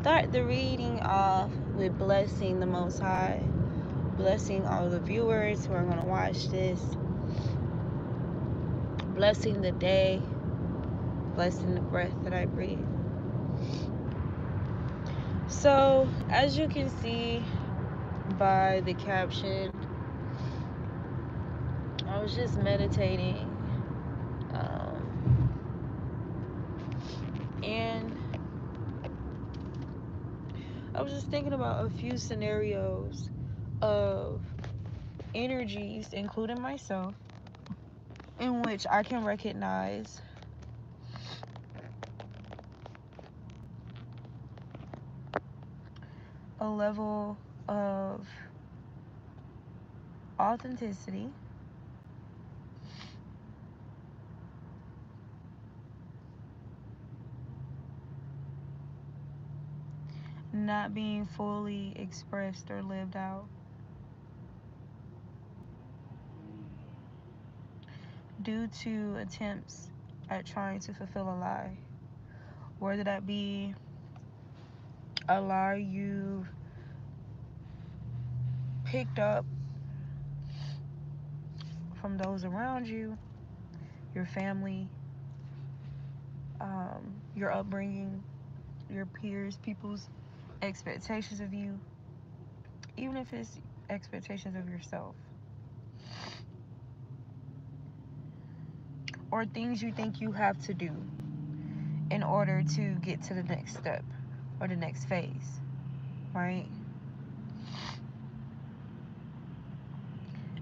start the reading off with blessing the Most High, blessing all the viewers who are going to watch this, blessing the day, blessing the breath that I breathe. So, as you can see by the caption, I was just meditating, and I was just thinking about a few scenarios of energies, including myself, in which I can recognize a level of authenticity, not being fully expressed or lived out due to attempts at trying to fulfill a lie, whether that be a lie you picked up from those around you, your family, your upbringing, your peers, people's expectations of you, even if it's expectations of yourself, or things you think you have to do in order to get to the next step or the next phase, right?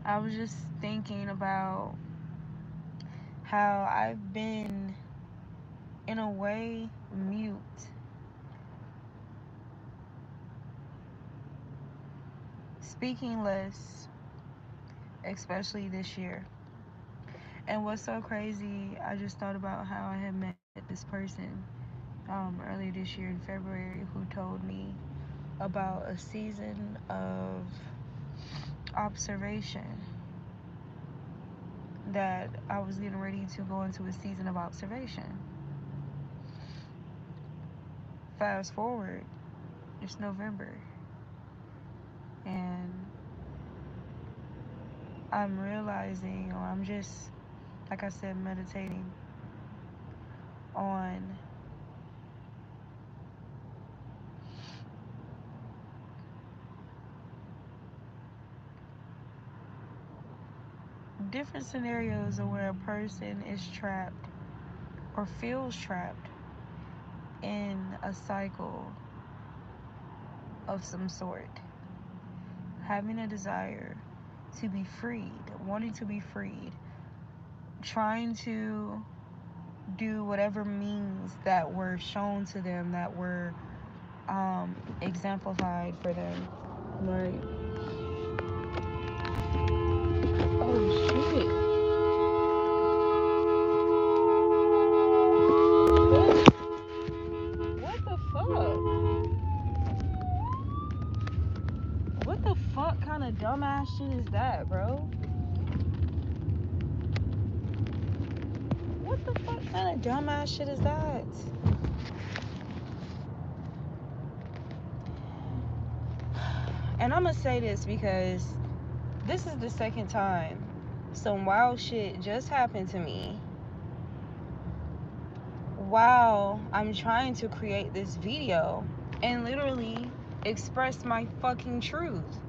I was just thinking about how I've been, in a way, mute, speaking less, especially this year. And what's so crazy, I just thought about how I had met this person earlier this year in February who told me about a season of observation, that I was getting ready to go into a season of observation. Fast forward, it's November, and I'm realizing, or I'm just, like I said, meditating on different scenarios of where a person is trapped or feels trapped in a cycle of some sort, having a desire to be freed, wanting to be freed, trying to do whatever means that were shown to them, that were exemplified for them, right? Oh shit. What the fuck? What the fuck kind of dumbass shit is that, bro? What the fuck kind of dumbass shit is that? And I'm gonna say this because this is the second time some wild shit just happened to me while I'm trying to create this video and literally express my fucking truth.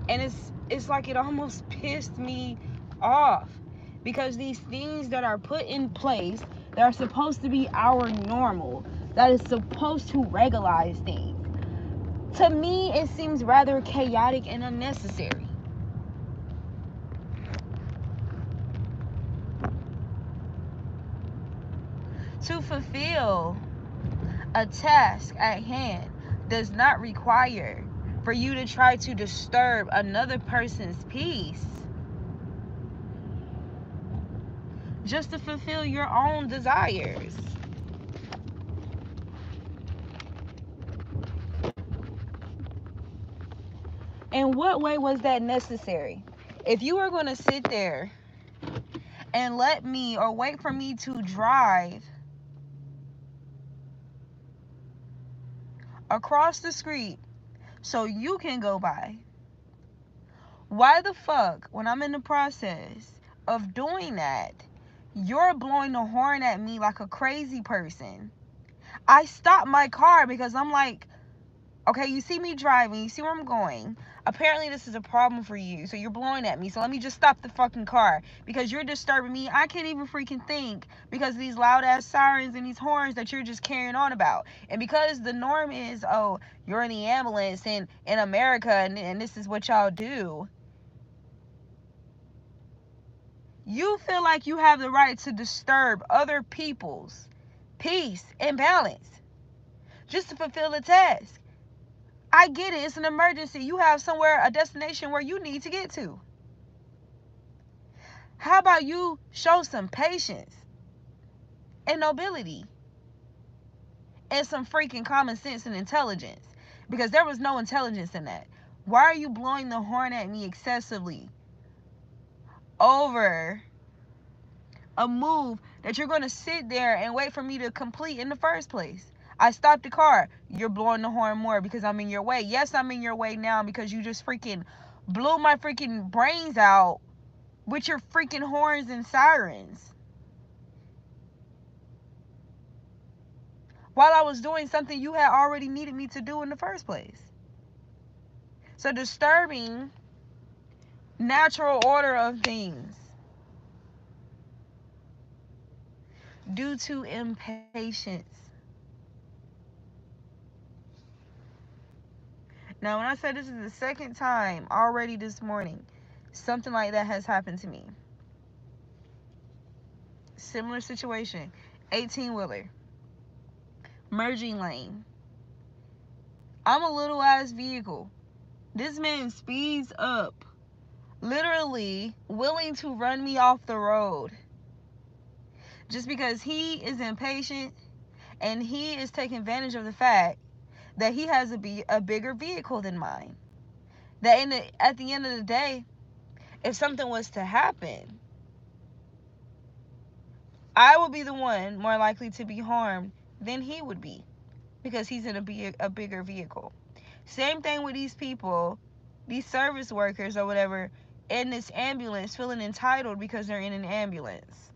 And it's like it almost pissed me off, because these things that are put in place that are supposed to be our normal, that is supposed to regularize things, to me it seems rather chaotic and unnecessary. To fulfill a task at hand does not require for you to try to disturb another person's peace just to fulfill your own desires. In what way was that necessary? If you were going to sit there and let me, or wait for me to drive across the street so you can go by. Why the fuck, when I'm in the process of doing that, you're blowing the horn at me like a crazy person? I stopped my car because I'm like, okay, you see me driving, you see where I'm going. Apparently this is a problem for you, so you're blowing at me. So let me just stop the fucking car because you're disturbing me. I can't even freaking think because of these loud ass sirens and these horns that you're just carrying on about. And because the norm is, oh, you're in the ambulance in America and this is what y'all do. You feel like you have the right to disturb other people's peace and balance just to fulfill a task. I get it. It's an emergency. You have somewhere, a destination where you need to get to. How about you show some patience and nobility and some freaking common sense and intelligence? Because there was no intelligence in that. Why are you blowing the horn at me excessively over a move that you're going to sit there and wait for me to complete in the first place? I stopped the car. You're blowing the horn more because I'm in your way. Yes, I'm in your way now because you just freaking blew my freaking brains out with your freaking horns and sirens while I was doing something you had already needed me to do in the first place. So disturbing natural order of things due to impatience. Now, when I said this is the second time already this morning, something like that has happened to me. Similar situation. 18-wheeler. Merging lane. I'm a little ass vehicle. This man speeds up, literally willing to run me off the road just because he is impatient and he is taking advantage of the fact that he has a bigger vehicle than mine. That at the end of the day, if something was to happen, I would be the one more likely to be harmed than he would be because he's in a bigger vehicle. Same thing with these people, these service workers or whatever, in this ambulance feeling entitled because they're in an ambulance.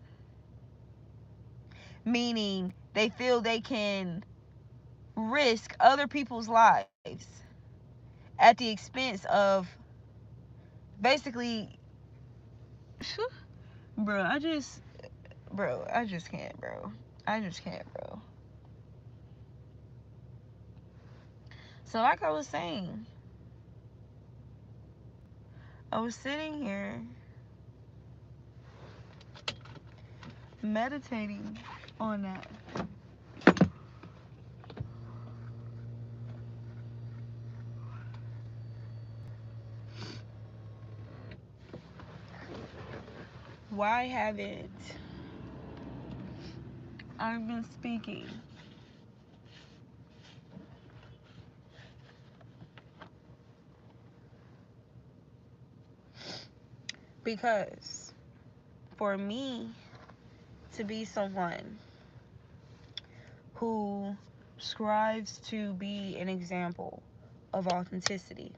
Meaning they feel they can risk other people's lives at the expense of basically, I just can't, bro. I just can't, bro. So like I was saying, I was sitting here meditating on that. Why haven't I been speaking? Because for me to be someone who strives to be an example of authenticity,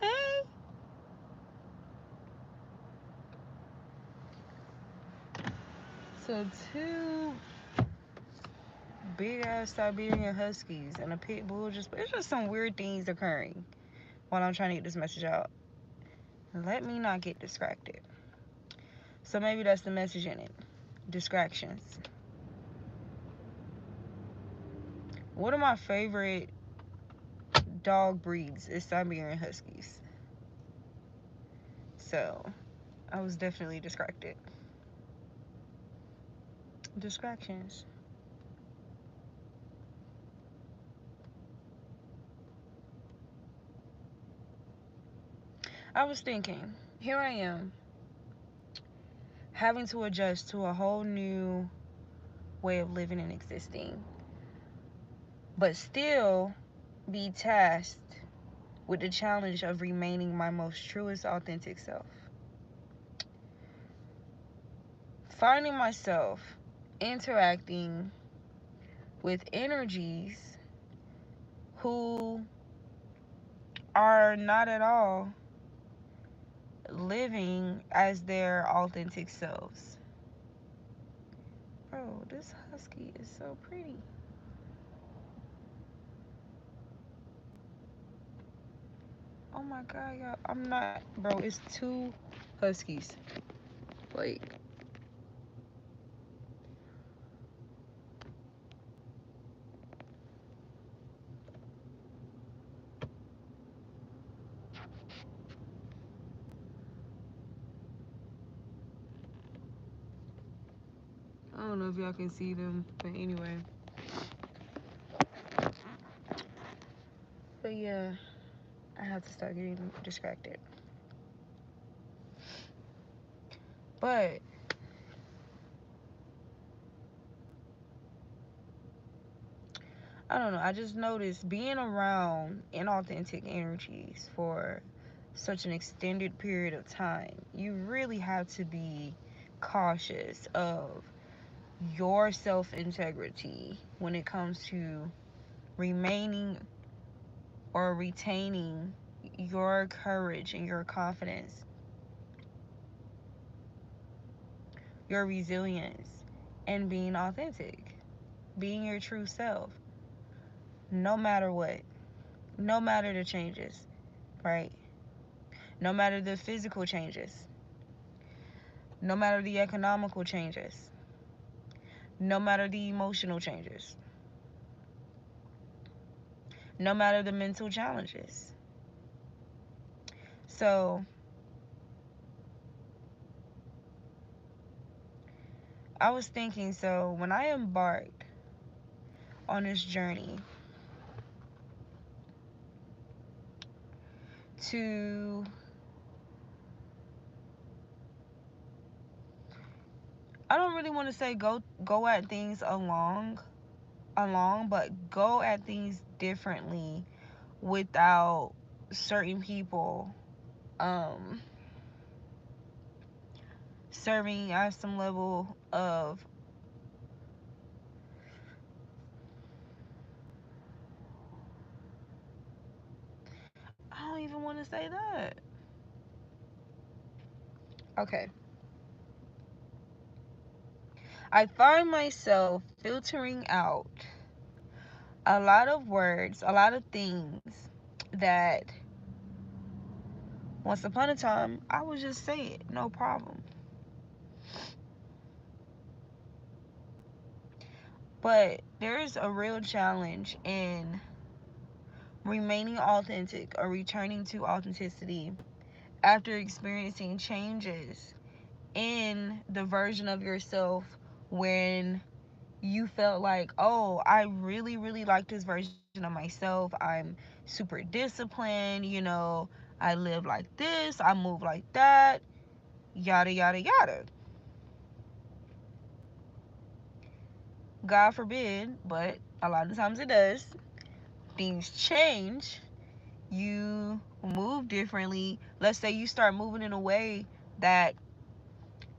hey, so two big ass Siberian Huskies and a pit bull it's just some weird things occurring while I'm trying to get this message out. Let me not get distracted. So maybe that's the message in it. Distractions. One of my favorite dog breeds is Siberian Huskies. So I was definitely distracted. Distractions. I was thinking, here I am, having to adjust to a whole new way of living and existing. but still be tasked with the challenge of remaining my most truest, authentic self. Finding myself interacting with energies who are not at all living as their authentic selves. Bro, this husky is so pretty. Oh my god, y'all. I'm not, bro, it's two huskies. Like, I don't know if y'all can see them, but anyway. But yeah, I have to start getting distracted. But I don't know. I just noticed being around inauthentic energies for such an extended period of time, you really have to be cautious of your self integrity when it comes to remaining or retaining your courage and your confidence, your resilience, and being authentic, being your true self, no matter what, no matter the changes, right? No matter the physical changes, no matter the economical changes, no matter the emotional changes, no matter the mental challenges. So, I was thinking, so when I embarked on this journey to, I don't really want to say go at things along, but go at things differently without certain people um serving as some level of, I don't even want to say that. Okay. I find myself filtering out a lot of words, a lot of things that once upon a time I would just say it, no problem. But there is a real challenge in remaining authentic or returning to authenticity after experiencing changes in the version of yourself when you felt like, oh, I really, really like this version of myself. I'm super disciplined, I live like this, I move like that, yada, yada, yada. God forbid, but a lot of times it does. Things change. You move differently. Let's say you start moving in a way that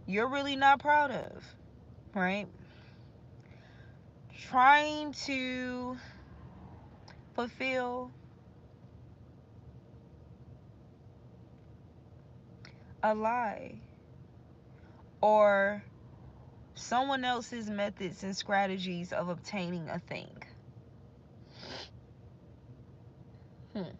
you're really not proud of, right? Trying to fulfill a lie or someone else's methods and strategies of obtaining a thing. Hmm.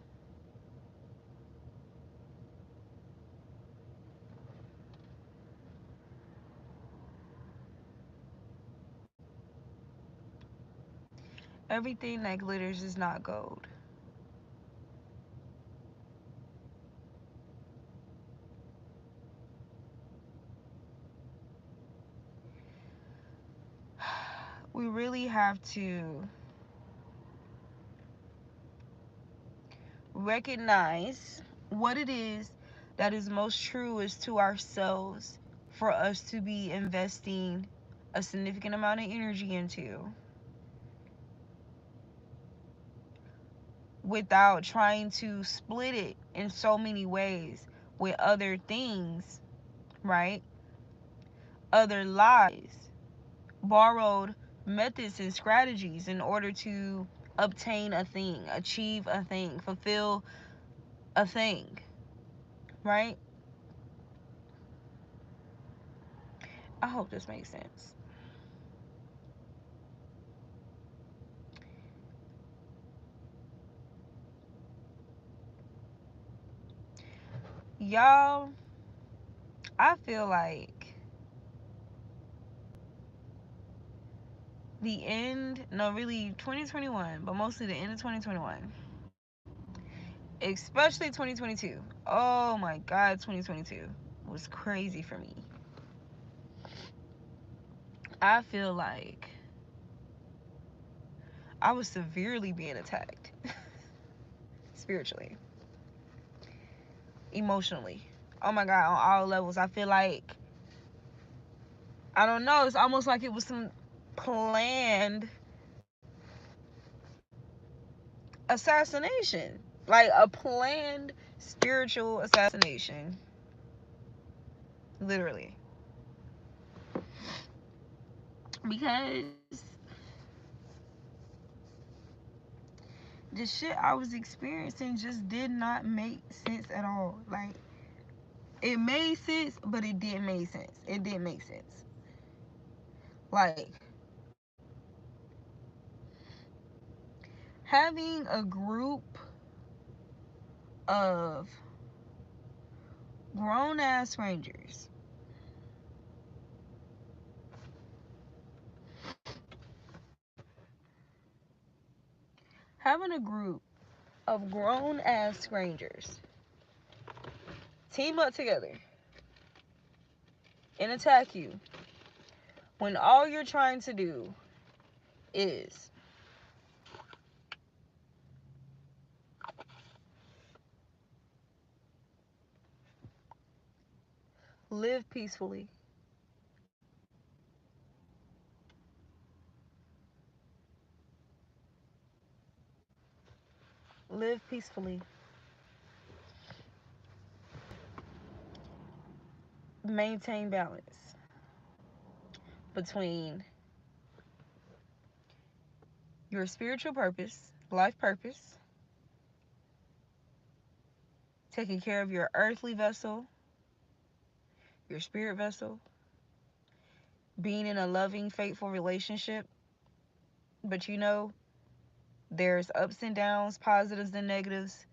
Everything that glitters is not gold. We really have to recognize what it is that is most true is to ourselves for us to be investing a significant amount of energy into, without trying to split it in so many ways with other things, right? Other lies, borrowed methods and strategies in order to obtain a thing, achieve a thing, fulfill a thing, right? I hope this makes sense. Y'all, I feel like the end, no, really 2021, but mostly the end of 2021, especially 2022. Oh my God, 2022 was crazy for me. I feel like I was severely being attacked spiritually, emotionally. Oh my God, on all levels. I feel like, I don't know, it's almost like it was some planned assassination. Like a planned spiritual assassination. Literally. Because the shit I was experiencing just did not make sense at all. Like, it made sense, but it didn't make sense. It didn't make sense. Like, having a group of grown ass strangers having a group of grown ass strangers team up together and attack you when all you're trying to do is live peacefully, live peacefully, maintain balance between your spiritual purpose, life purpose, taking care of your earthly vessel, your spirit vessel, being in a loving, faithful relationship. But you know, there's ups and downs, positives and negatives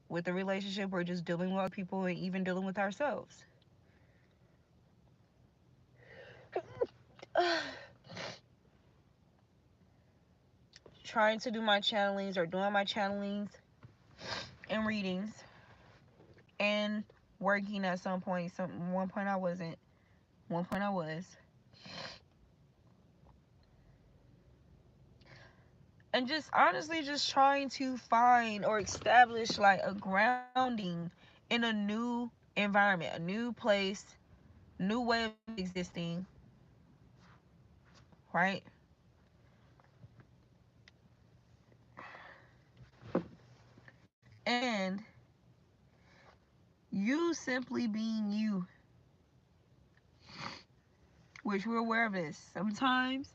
with the relationship. We're just dealing with people and even dealing with ourselves. Trying to do my channelings or doing my channelings and readings and working at some point. One point I wasn't. One point I was. And just honestly just trying to find or establish like a grounding in a new environment, a new place, new way of existing, right? And you simply being you, which we're aware of this. Sometimes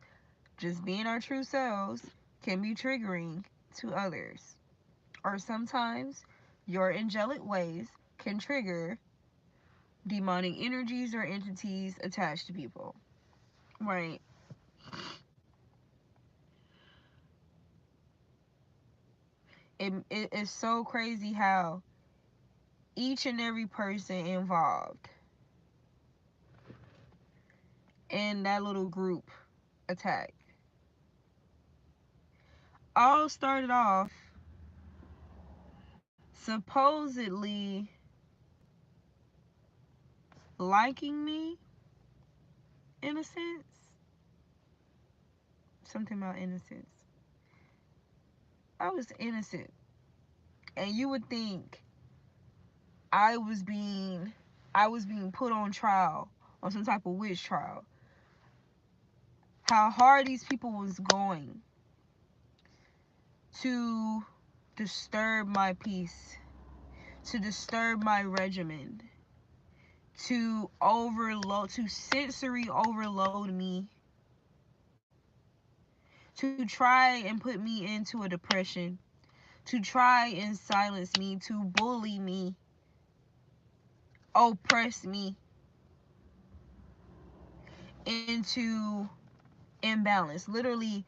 just being our true selves can be triggering to others. Or sometimes your angelic ways can trigger demonic energies or entities attached to people. Right. It is so crazy how each and every person involved in that little group attack all started off supposedly liking me in a sense. Something about innocence. I was innocent. And you would think I was being put on trial, on some type of witch trial. How hard these people was going to disturb my peace, to disturb my regimen, to sensory overload me, to try and put me into a depression, to try and silence me, to bully me, oppress me into imbalance. Literally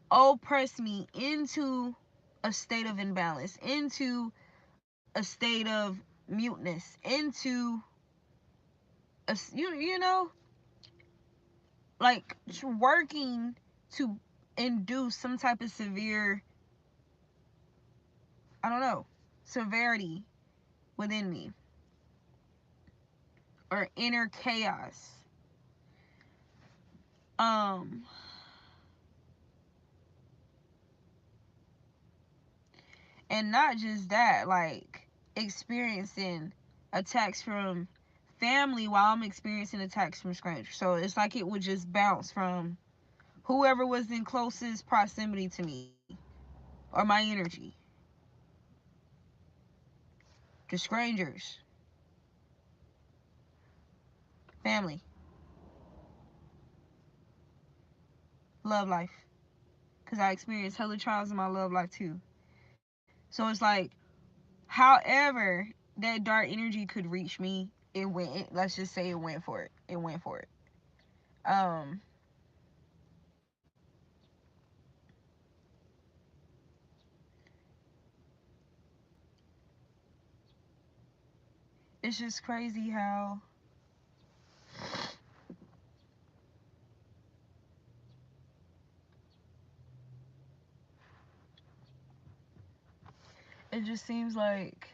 oppress me into a state of imbalance, into a state of muteness, into you know, like working to induce some type of severe, I don't know, severity within me, or inner chaos. Um and not just that, like experiencing attacks from family while I'm experiencing attacks from strangers. So it's like it would just bounce from whoever was in closest proximity to me or my energy to strangers, family, love life. Because I experienced hella trials in my love life too. So it's like, however that dark energy could reach me, let's just say it went for it. It went for it. Um, it's just crazy how it just seems like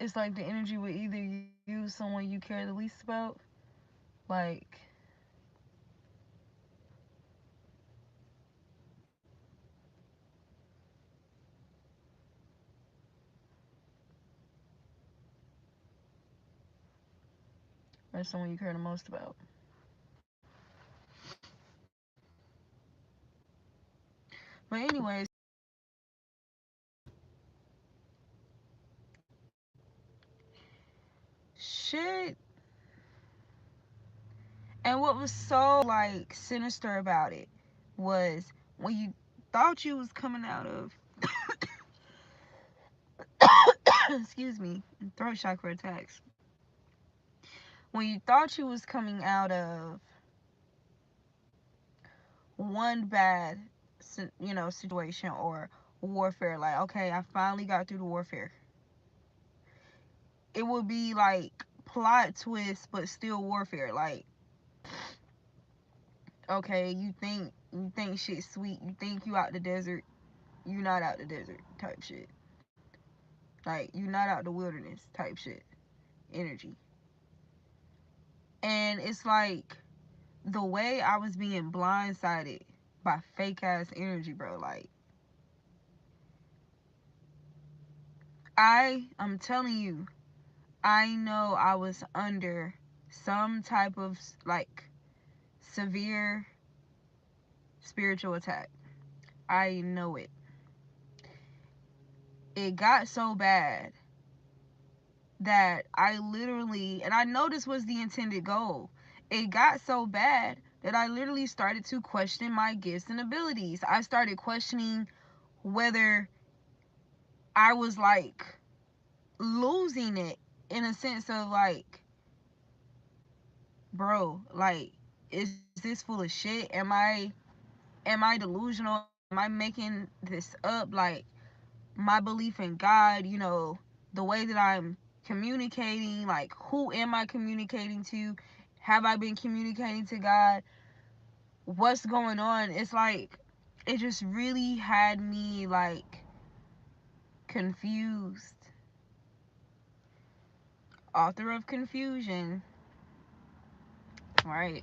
it's like the energy would either use someone you care the least about, like, or someone you care the most about. But anyways, shit. And what was so like sinister about it was when you thought you was coming out of excuse me, throat chakra attacks. When you thought you was coming out of one bad, situation or warfare, like, okay, I finally got through the warfare. It would be like plot twist, but still warfare. Like, okay, you think shit's sweet. You think you out the desert. You not out the desert type shit. Like, you not out the wilderness type shit energy. And it's like the way I was being blindsided by fake ass energy, bro. Like, I'm telling you, I know I was under some type of like severe spiritual attack. I know it. It got so bad that I literally, and I know this was the intended goal, it got so bad that I literally started to question my gifts and abilities. I started questioning whether I was like losing it, in a sense of like, bro, like, is this full of shit? Am I delusional? Am I making this up? Like, my belief in God, the way that I'm communicating, like, who am I communicating to? Have I been communicating to God? What's going on? It's like, it just really had me like confused. Author of confusion, right?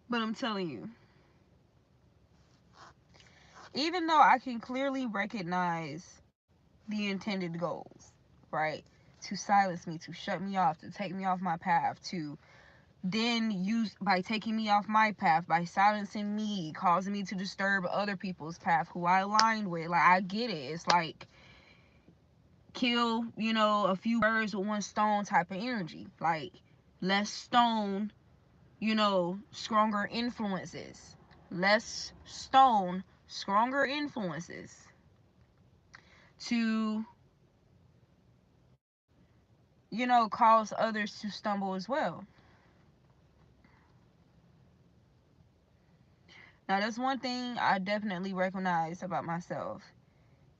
But I'm telling you, even though I can clearly recognize the intended goals, right? to silence me, to shut me off, to take me off my path, to then use, by taking me off my path, by silencing me, causing me to disturb other people's path who I aligned with. Like, I get it. It's like kill, you know, a few birds with one stone type of energy. Like, less stone, you know, stronger influences. Less stone, stronger influences to, you know, cause others to stumble as well. Now, that's one thing I definitely recognize about myself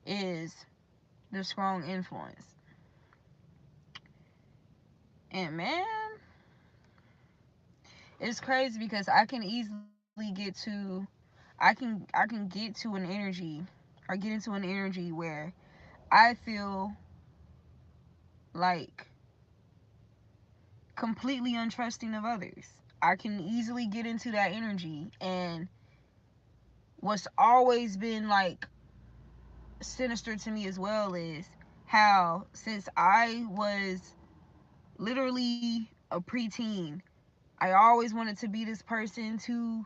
is the strong influence. And man, it's crazy because I can easily get to, I can get to an energy, or get into an energy where I feel like completely untrusting of others. I can easily get into that energy, and what's always been like sinister to me as well is how, since I was literally a preteen, I always wanted to be this person to,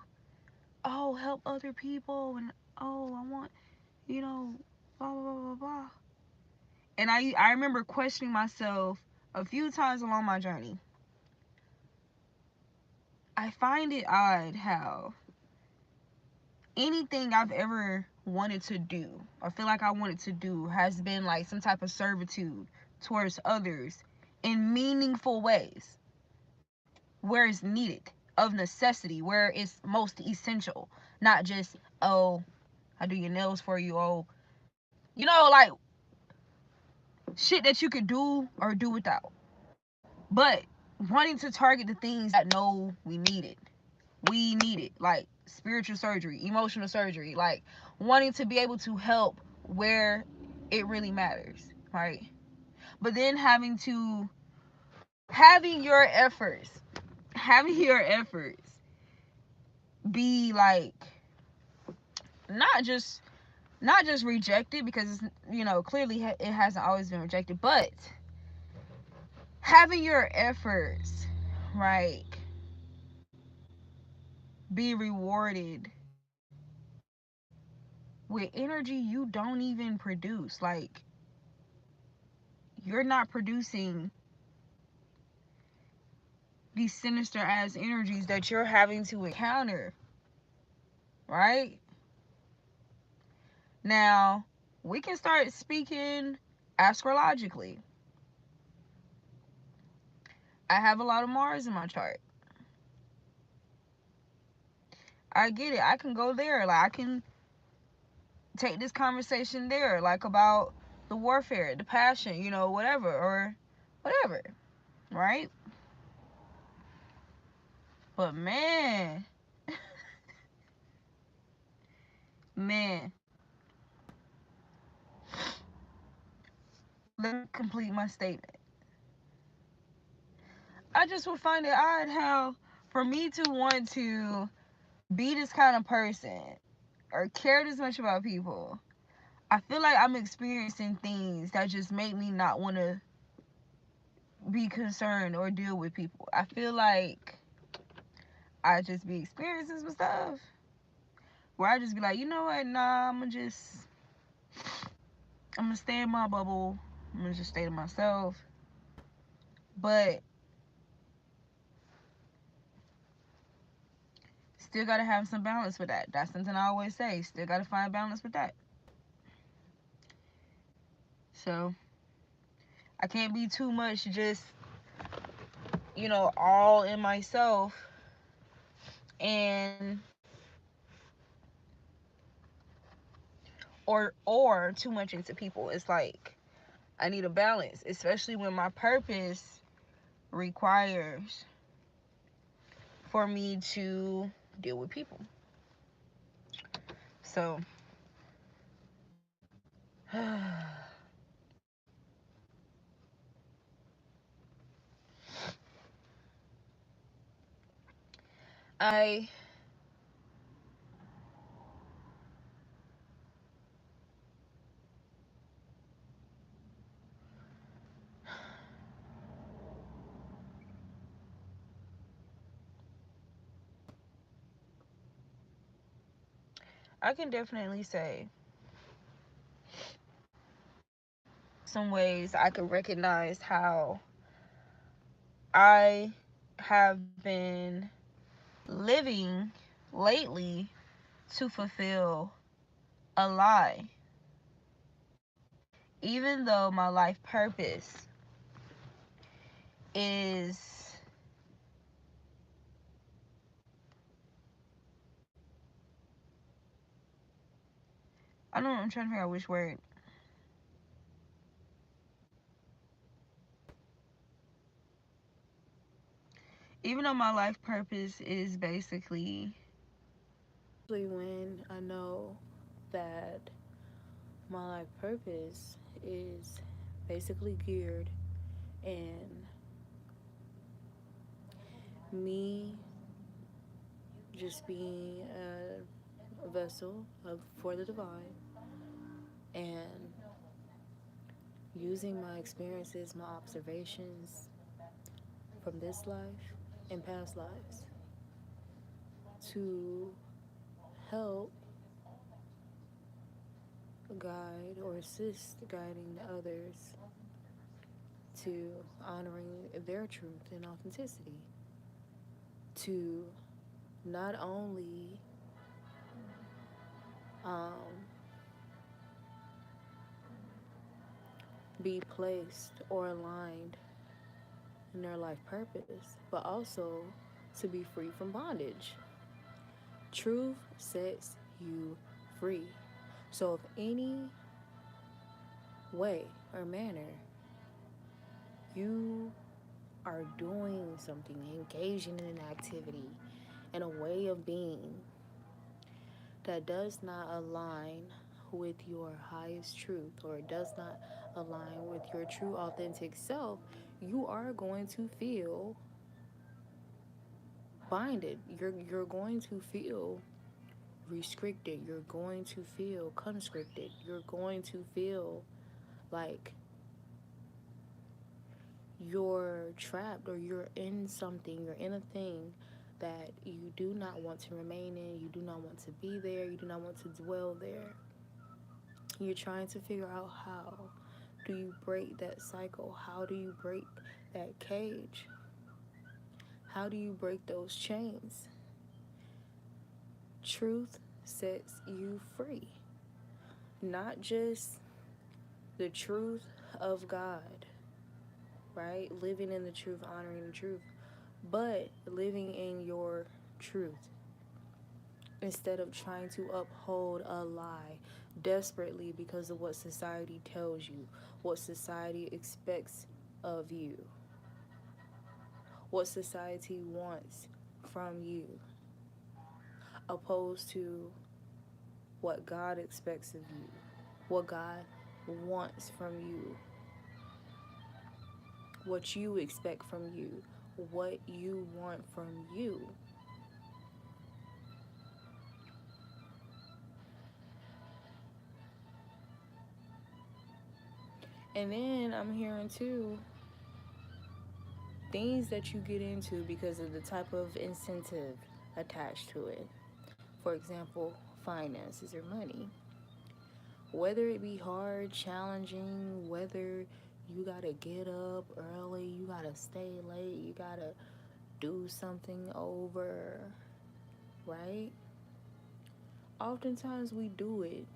oh, help other people, and oh, I want, you know, blah blah blah blah blah. And I remember questioning myself a few times along my journey. I find it odd how anything I've ever wanted to do, or feel like I wanted to do, has been like some type of servitude towards others in meaningful ways, where it's needed, of necessity, where it's most essential, not just, oh, I do your nails for you, oh, you know, like shit that you could do or do without. But wanting to target the things that no, we need it. We need it. Like spiritual surgery, emotional surgery, like wanting to be able to help where it really matters, right? But then having your efforts, be like not just rejected, because it's, you know, clearly it hasn't always been rejected, but having your efforts, right, be rewarded with energy you don't even produce. Like, you're not producing these sinister ass energies that you're having to encounter, right? Now, we can start speaking astrologically. I have a lot of Mars in my chart. I get it. I can go there. Like, I can take this conversation there, like about the warfare, the passion, you know, whatever, or whatever, right? But man, man, let me complete my statement. I just would find it odd how, for me to want to be this kind of person or care this much about people, I feel like I'm experiencing things that just make me not want to be concerned or deal with people. I feel like I just be experiencing some stuff where I just be like, you know what, nah, I'm gonna stay in my bubble. I'm gonna just stay to myself. But still gotta have some balance with that. That's something I always say. Still gotta find balance with that. So I can't be too much just, you know, all in myself and or too much into people. It's like I need a balance, especially when my purpose requires for me to deal with people. So I I can definitely say some ways I could recognize how I have been living lately to fulfill a lie. Even though my life purpose is I don't know, I'm trying to figure out which word. Even though my life purpose is basically When I know that my life purpose is basically geared in me just being a vessel for the divine and using my experiences, my observations from this life and past lives to help guide or assist guiding others to honoring their truth and authenticity, to not only um, be placed or aligned in their life purpose, but also to be free from bondage. Truth sets you free. So, if any way or manner you are doing something, engaging in an activity, in a way of being that does not align with your highest truth or does not align with your true authentic self, you are going to feel binded. You're going to feel restricted. You're going to feel conscripted. You're going to feel like you're trapped or you're in something, you're in a thing that you do not want to remain in, you do not want to be there, you do not want to dwell there. You're trying to figure out how do you break that cycle? How do you break that cage? How do you break those chains? Truth sets you free. Not just the truth of God, right? Living in the truth, honoring the truth, but living in your truth instead of trying to uphold a lie desperately because of what society tells you, what society expects of you, what society wants from you, opposed to what God expects of you, what God wants from you, what you expect from you, what you want from you. And then I'm hearing too things that you get into because of the type of incentive attached to it. For example, finances or money. Whether it be hard, challenging, whether you gotta get up early, you gotta stay late, you gotta do something over, right? Oftentimes we do it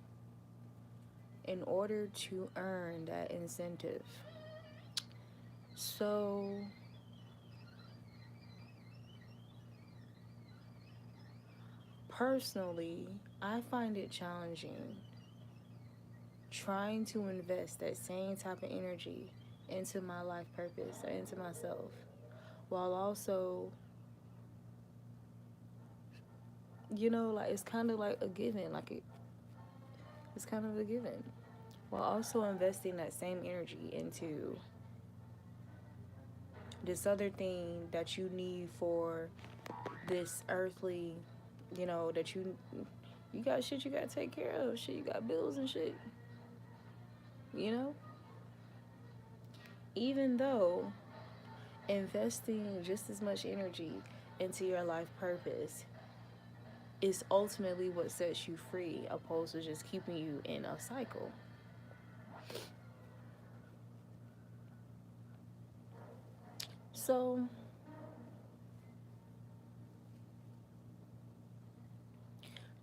in order to earn that incentive. So, personally, I find it challenging trying to invest that same type of energy into my life purpose, into myself, while also, like it's kind of like a given, it's kind of a given, while also investing that same energy into this other thing that you need for this earthly, that you got shit you got to take care of, shit you got bills and shit, you know, even though investing just as much energy into your life purpose is ultimately what sets you free, opposed to just keeping you in a cycle. So,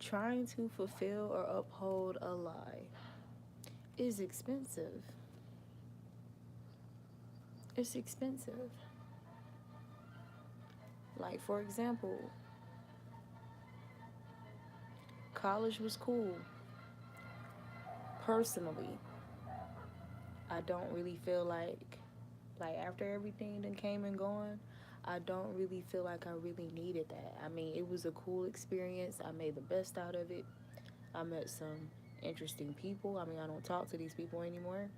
trying to fulfill or uphold a lie is expensive. It's expensive. Like, for example, college was cool. Personally, I don't really feel like after everything that came and gone, I don't really feel like I really needed that. I mean, it was a cool experience. I made the best out of it. I met some interesting people. I mean, I don't talk to these people anymore,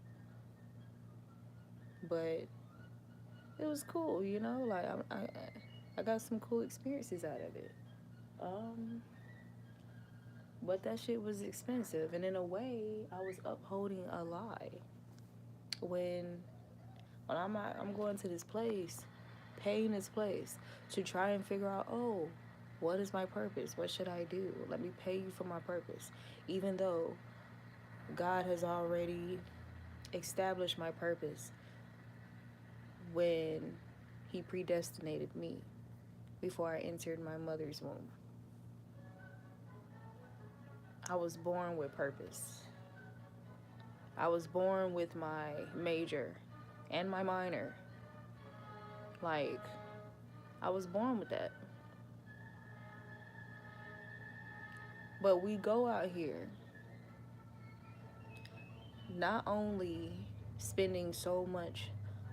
but it was cool, you know. Like I got some cool experiences out of it. Um, but that shit was expensive, and in a way, I was upholding a lie. When I'm going to this place, paying this place to try and figure out, oh, what is my purpose? What should I do? Let me pay you for my purpose, even though God has already established my purpose when He predestinated me before I entered my mother's womb. I was born with purpose. I was born with my major and my minor. Like, I was born with that. But we go out here not only spending so much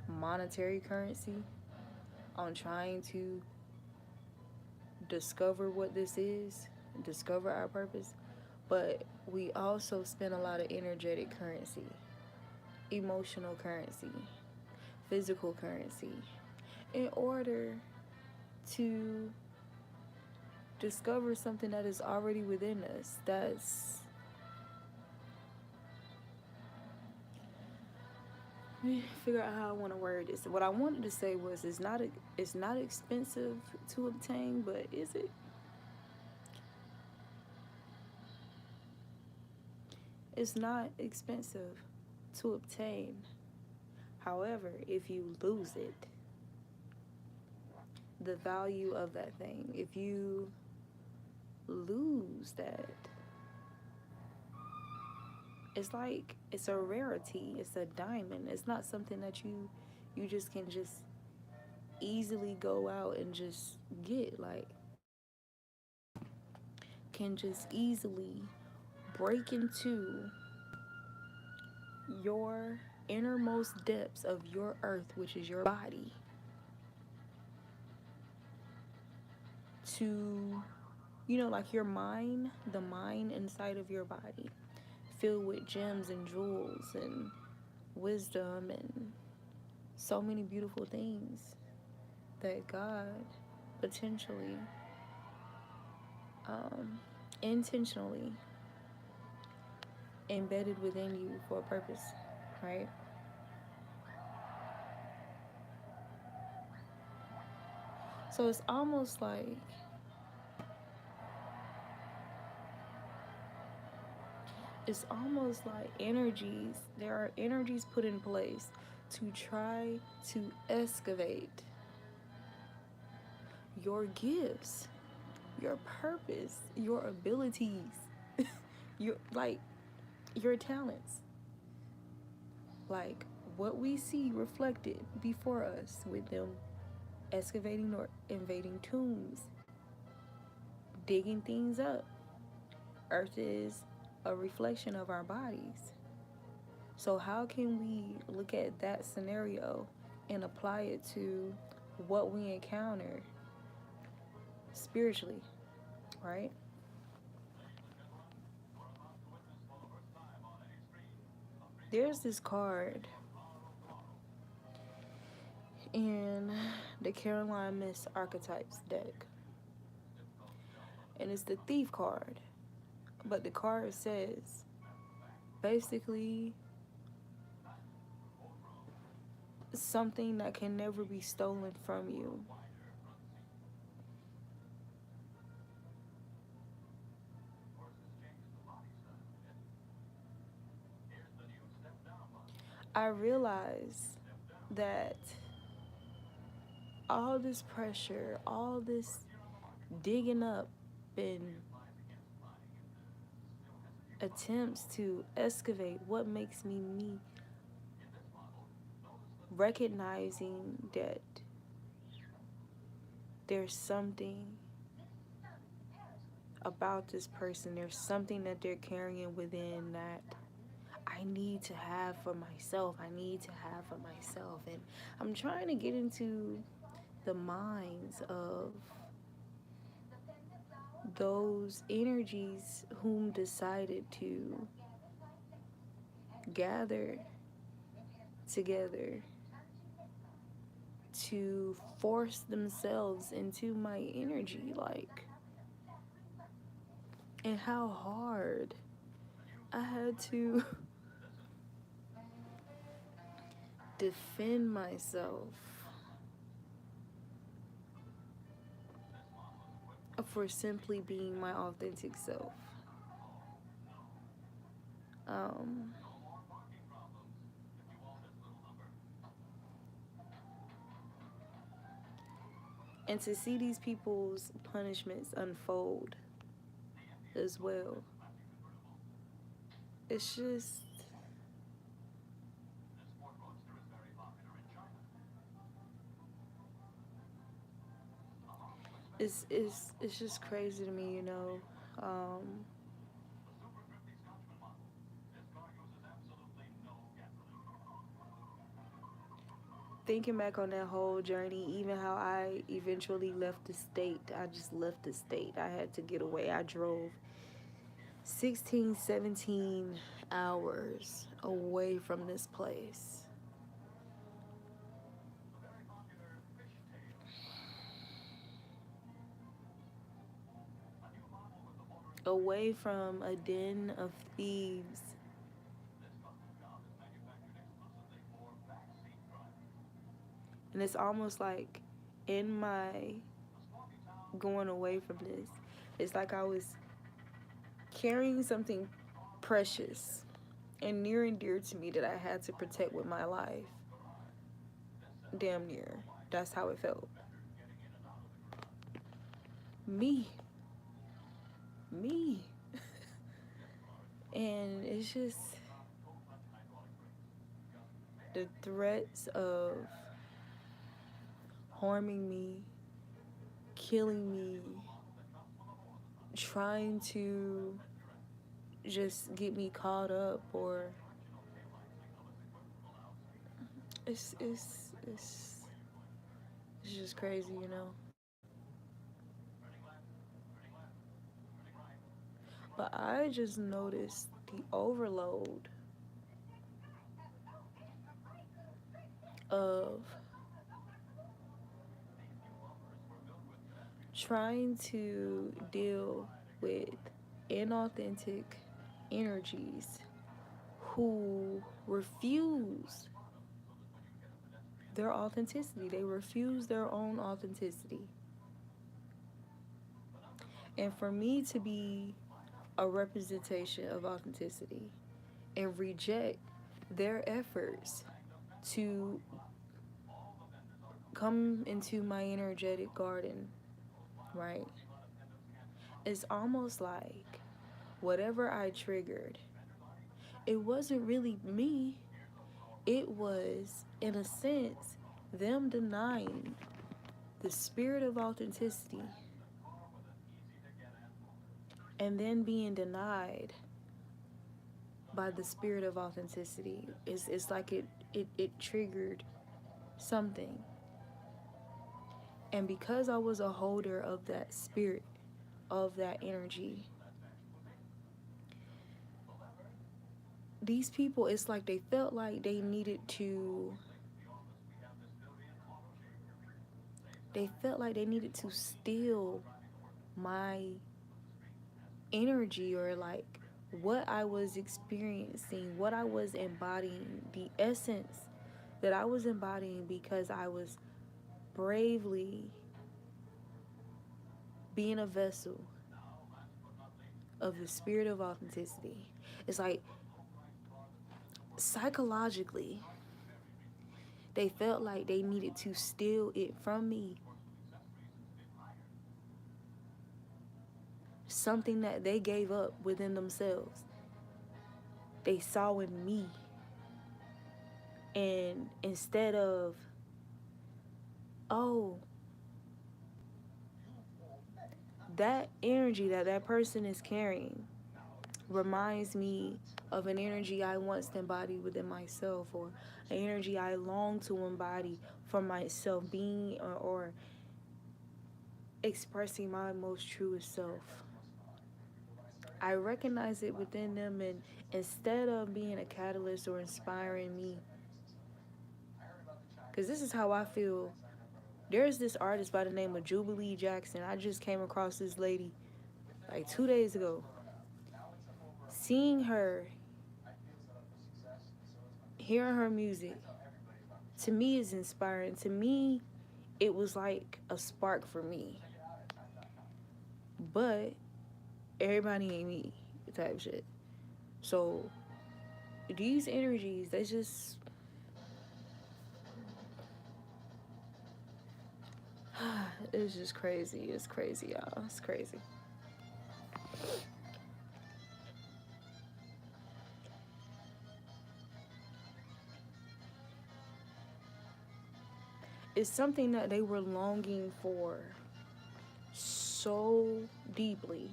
monetary currency on trying to discover what this is, discover our purpose, but we also spend a lot of energetic currency, emotional currency, physical currency in order to discover something that is already within us. That's, let me figure out how I want to word this. What I wanted to say was, it's not expensive to obtain, but is it? It's not expensive to obtain. However, if you lose it, the value of that thing, if you lose that, it's like it's a rarity. It's a diamond. It's not something that you just can just easily go out and just get, like, can just easily break into your innermost depths of your earth, which is your body, to, you know, like your mind, the mind inside of your body, filled with gems and jewels and wisdom and so many beautiful things that God potentially, intentionally embedded within you for a purpose, right? So it's almost like energies, there are energies put in place to try to excavate your gifts, your purpose, your abilities, your, like, your talents. Like, what we see reflected before us with them excavating or invading tombs, digging things up. Earth is a reflection of our bodies. So how can we look at that scenario and apply it to what we encounter spiritually, right? There's this card in the Caroline Miss Archetypes deck, and it's the Thief card. But the card says, basically, something that can never be stolen from you. I realize that all this pressure, all this digging up and attempts to excavate what makes me me, recognizing that there's something about this person, there's something that they're carrying within that I need to have for myself. I need to have for myself. And I'm trying to get into the minds of those energies whom decided to gather together to force themselves into my energy, like, and how hard I had to defend myself for simply being my authentic self. Um, and to see these people's punishments unfold as well. It's just, it's just crazy to me, you know. Um, Thinking back on that whole journey, even how I eventually left the state, I just left the state. I had to get away. I drove 16, 17 hours away from this place. Away from a den of thieves. And it's almost like in my going away from this, it's like I was carrying something precious and near and dear to me that I had to protect with my life. Damn near. That's how it felt. Me. Me. And it's just the threats of harming me, killing me, trying to just get me caught up, or it's just crazy, you know. But I just noticed the overload of trying to deal with inauthentic energies who refuse their authenticity. They refuse their own authenticity. And for me to be a representation of authenticity and reject their efforts to come into my energetic garden, right? It's almost like whatever I triggered, it wasn't really me. It was, in a sense, them denying the spirit of authenticity and then being denied by the spirit of authenticity. It's like it triggered something. And because I was a holder of that spirit, of that energy, these people, it's like they felt like they needed to steal my energy, or like what I was experiencing, what I was embodying, the essence that I was embodying, because I was bravely being a vessel of the spirit of authenticity. It's like psychologically, they felt like they needed to steal it from me. Something that they gave up within themselves. They saw in me. And instead of, oh, that energy that that person is carrying reminds me of an energy I once embodied within myself, or an energy I long to embody for myself, being or expressing my most truest self. I recognize it within them, and instead of being a catalyst or inspiring me, because this is how I feel. There's this artist by the name of Jubilee Jackson. I just came across this lady like 2 days ago. Seeing her, hearing her music, to me is inspiring. To me, it was like a spark for me. But everybody ain't me type shit. So these energies, they just it's just crazy. It's crazy, y'all. It's crazy. It's something that they were longing for so deeply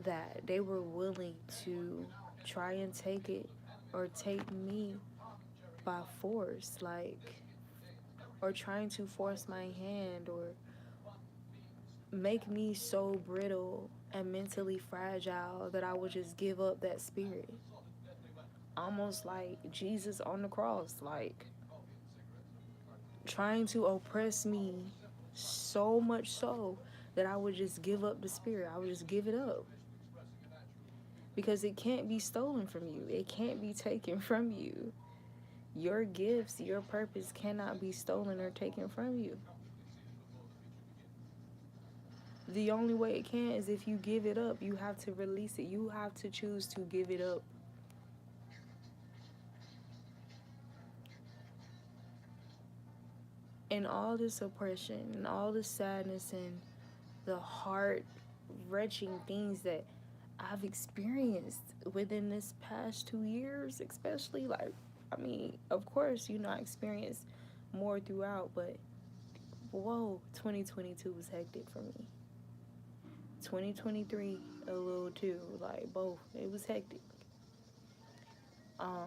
that they were willing to try and take it or take me by force, like, or trying to force my hand or make me so brittle and mentally fragile that I would just give up that spirit. Almost like Jesus on the cross, like trying to oppress me so much so that I would just give up the spirit. I would just give it up. Because it can't be stolen from you. It can't be taken from you. Your gifts, your purpose cannot be stolen or taken from you. The only way it can is if you give it up. You have to release it. You have to choose to give it up. And all this oppression and all the sadness and the heart wrenching things that I've experienced within this past 2 years, especially, like, I mean, of course, I experienced more throughout, but whoa, 2022 was hectic for me. 2023, a little too, like both. It was hectic. I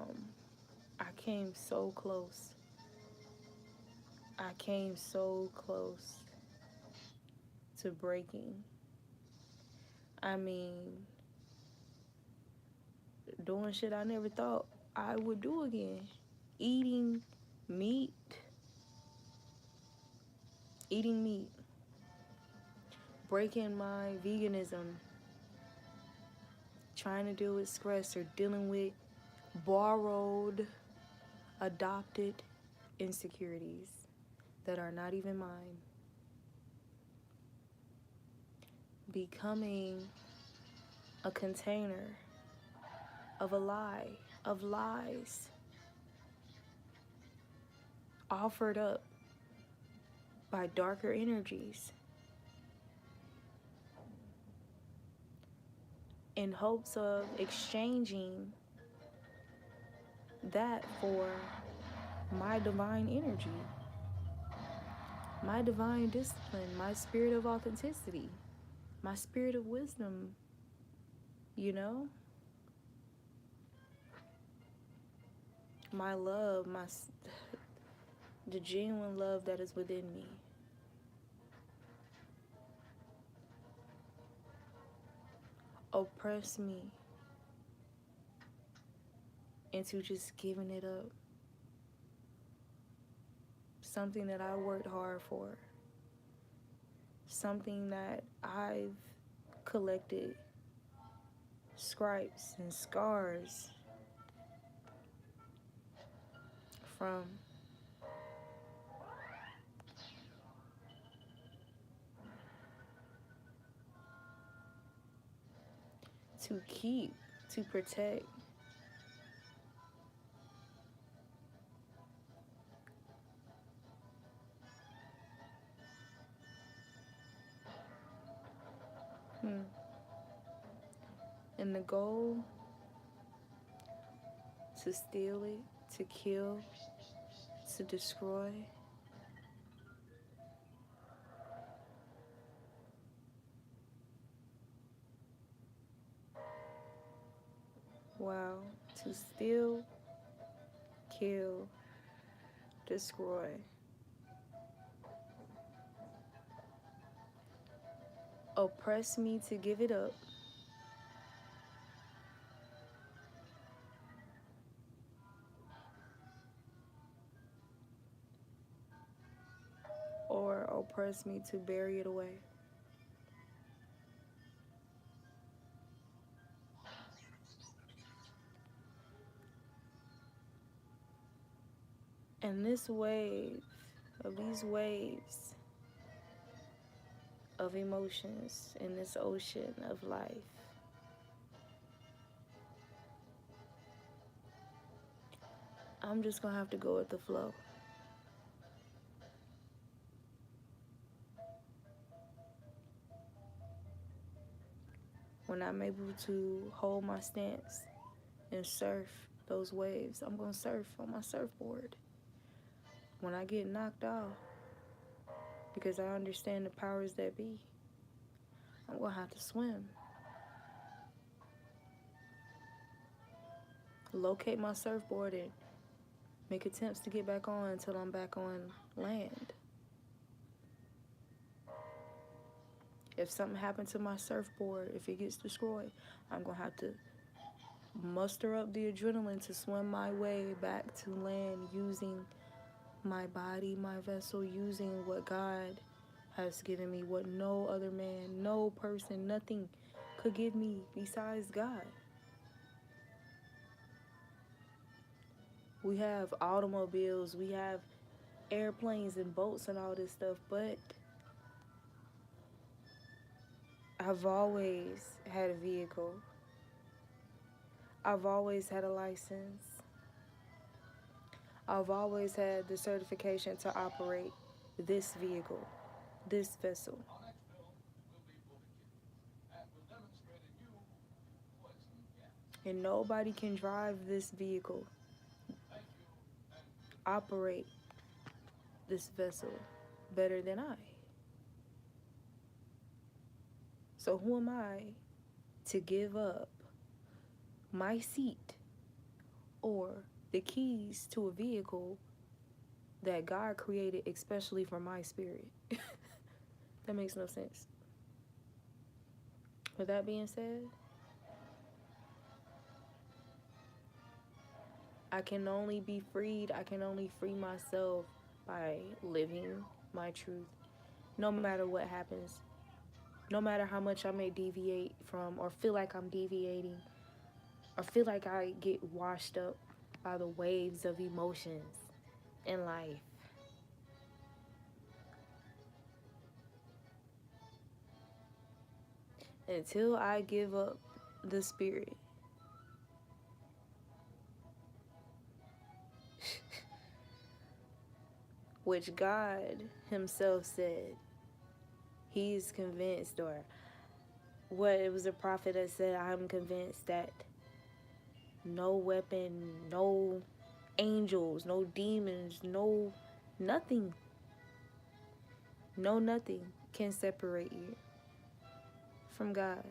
came so close. I came so close to breaking. I mean, doing shit I never thought I would do again. Eating meat. Eating meat. Breaking my veganism. Trying to deal with stress or dealing with borrowed, adopted insecurities that are not even mine. Becoming a container of a lie, of lies offered up by darker energies in hopes of exchanging that for my divine energy, my divine discipline, my spirit of authenticity, my spirit of wisdom, my love, the genuine love that is within me. Oppress me into just giving it up. Something that I worked hard for. Something that I've collected stripes and scars from. To keep, to protect. Hmm. And the goal, to steal it, to kill, to destroy. Wow. To steal, kill, destroy. Oppress me to give it up. Or oppress me to bury it away. And this wave, of these waves of emotions in this ocean of life, I'm just gonna have to go with the flow. When I'm able to hold my stance and surf those waves, I'm gonna surf on my surfboard. When I get knocked off, because I understand the powers that be, I'm gonna have to swim. Locate my surfboard and make attempts to get back on until I'm back on land. If something happened to my surfboard, if it gets destroyed, I'm gonna have to muster up the adrenaline to swim my way back to land using my body, my vessel, using what God has given me, what no other man, no person, nothing could give me besides God. We have automobiles, we have airplanes and boats and all this stuff, but I've always had a vehicle. I've always had a license. I've always had the certification to operate this vehicle, this vessel. And nobody can drive this vehicle, operate this vessel better than I. So who am I to give up my seat or the keys to a vehicle that God created especially for my spirit? That makes no sense. With that being said, I can only be freed, I can only free myself by living my truth, no matter what happens. No matter how much I may deviate from, or feel like I'm deviating, or feel like I get washed up by the waves of emotions in life. Until I give up the spirit, which God Himself said He's convinced, or what, it was a prophet that said, I'm convinced that no weapon, no angels, no demons, no nothing, no nothing can separate you from God.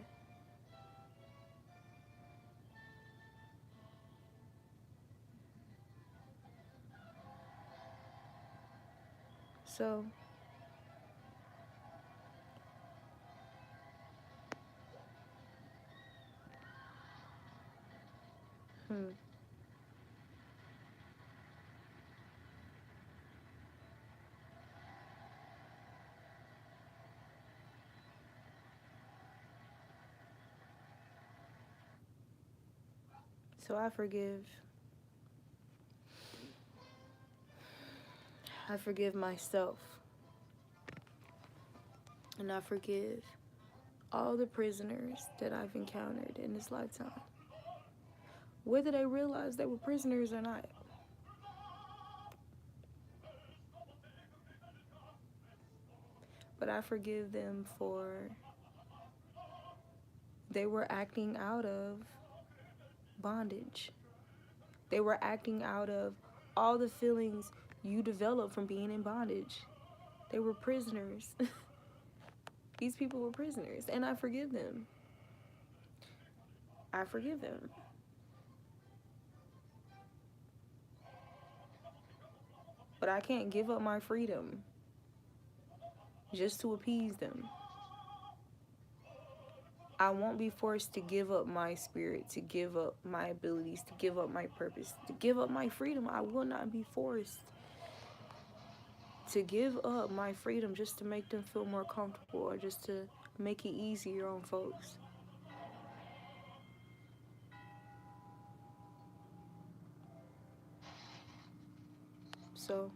So, so I forgive. I forgive myself. And I forgive all the prisoners that I've encountered in this lifetime, whether they realize they were prisoners or not. But I forgive them for They were acting out of bondage. They were acting out of all the feelings you develop from being in bondage. They were prisoners. These people were prisoners, and I forgive them. I forgive them. But I can't give up my freedom just to appease them. I won't be forced to give up my spirit, to give up my abilities, to give up my purpose, to give up my freedom. I will not be forced to give up my freedom just to make them feel more comfortable or just to make it easier on folks. So,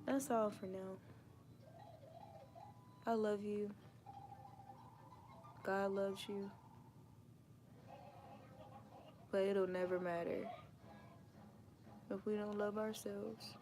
that's all for now. I love you. God loves you. But it'll never matter if we don't love ourselves.